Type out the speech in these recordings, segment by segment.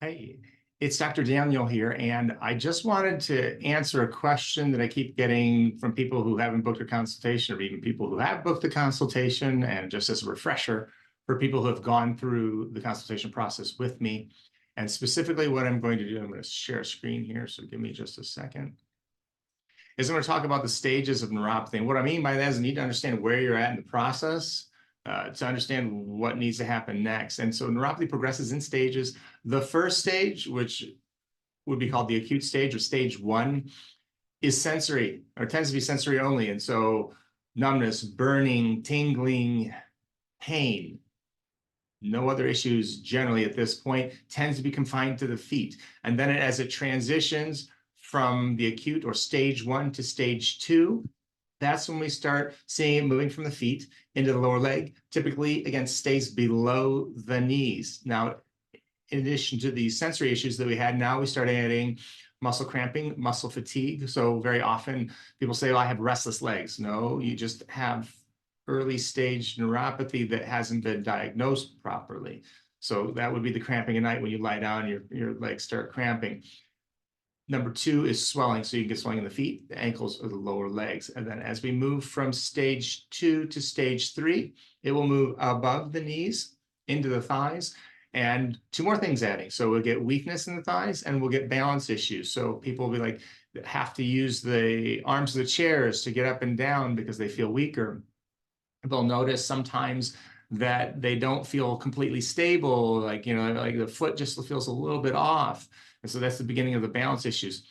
Hey, it's Dr. Daniel here, and I just wanted to answer a question that I keep getting from people who haven't booked a consultation, or even people who have booked a consultation, and just as a refresher for people who have gone through the consultation process with me. And specifically what I'm going to do, I'm going to share a screen here, so give me just a second, is I'm going to talk about the stages of neuropathy. And what I mean by that is you need to understand where you're at in the process to understand what needs to happen next. And so neuropathy progresses in stages. The first stage, which would be called the acute stage or stage 1, is sensory, or tends to be sensory only. And so numbness, burning, tingling, pain, no other issues generally at this point, tends to be confined to the feet. And then as it transitions from the acute or stage 1 to stage 2, that's when we start seeing it moving from the feet into the lower leg. Typically, again, stays below the knees. Now, in addition to the sensory issues that we had, now we start adding muscle cramping, muscle fatigue. So very often people say, well, I have restless legs. No, you just have early stage neuropathy that hasn't been diagnosed properly. So that would be the cramping at night when you lie down, your legs start cramping. Number 2 is swelling. So you can get swelling in the feet, the ankles, or the lower legs. And then as we move from stage 2 to stage 3, it will move above the knees into the thighs. And 2 more things adding. So we'll get weakness in the thighs and we'll get balance issues. So people will be like, have to use the arms of the chairs to get up and down because they feel weaker. They'll notice sometimes that they don't feel completely stable, like the foot just feels a little bit off. And so that's the beginning of the balance issues.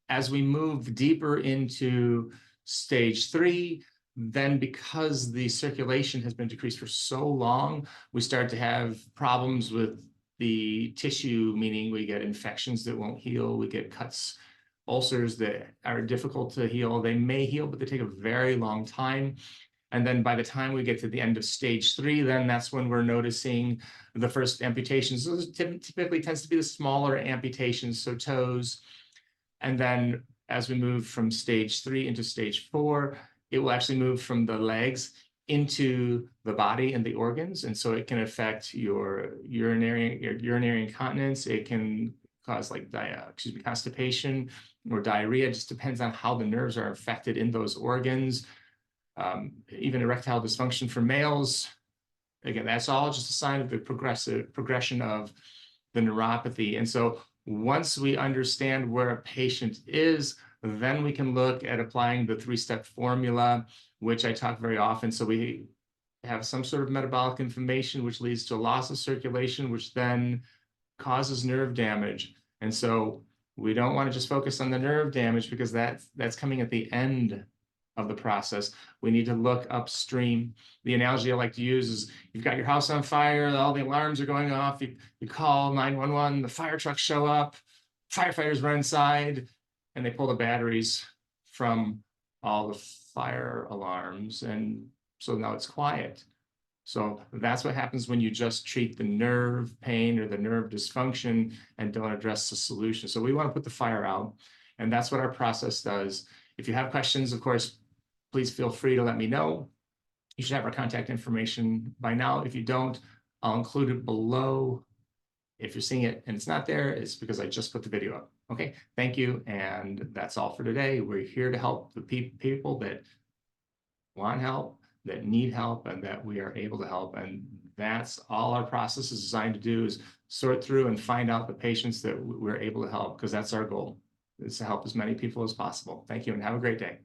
As we move deeper into stage 3, then because the circulation has been decreased for so long, we start to have problems with the tissue, meaning we get infections that won't heal, we get cuts, ulcers that are difficult to heal. They may heal, but they take a very long time. And then by the time we get to the end of stage 3, then that's when we're noticing the first amputations. So this typically tends to be the smaller amputations, so toes. And then as we move from stage 3 into stage 4, it will actually move from the legs into the body and the organs. And so it can affect your urinary incontinence. It can cause like constipation or diarrhea. It just depends on how the nerves are affected in those organs. Even erectile dysfunction for males. Again, that's all just a sign of the progression of the neuropathy. And so once we understand where a patient is, then we can look at applying the 3-step formula, which I talk very often. So we have some sort of metabolic inflammation, which leads to a loss of circulation, which then causes nerve damage. And so we don't want to just focus on the nerve damage because that's coming at the end of the process. We need to look upstream. The analogy I like to use is you've got your house on fire, all the alarms are going off, you call 911, the fire trucks show up, firefighters run inside, and they pull the batteries from all the fire alarms, and so now it's quiet. So that's what happens when you just treat the nerve pain or the nerve dysfunction and don't address the solution. So we want to put the fire out, and that's what our process does. If you have questions, of course, please feel free to let me know. You should have our contact information by now. If you don't, I'll include it below. If you're seeing it and it's not there, it's because I just put the video up. Okay, thank you. And that's all for today. We're here to help the people that want help, that need help, and that we are able to help. And that's all our process is designed to do, is sort through and find out the patients that we're able to help, because that's our goal, is to help as many people as possible. Thank you and have a great day.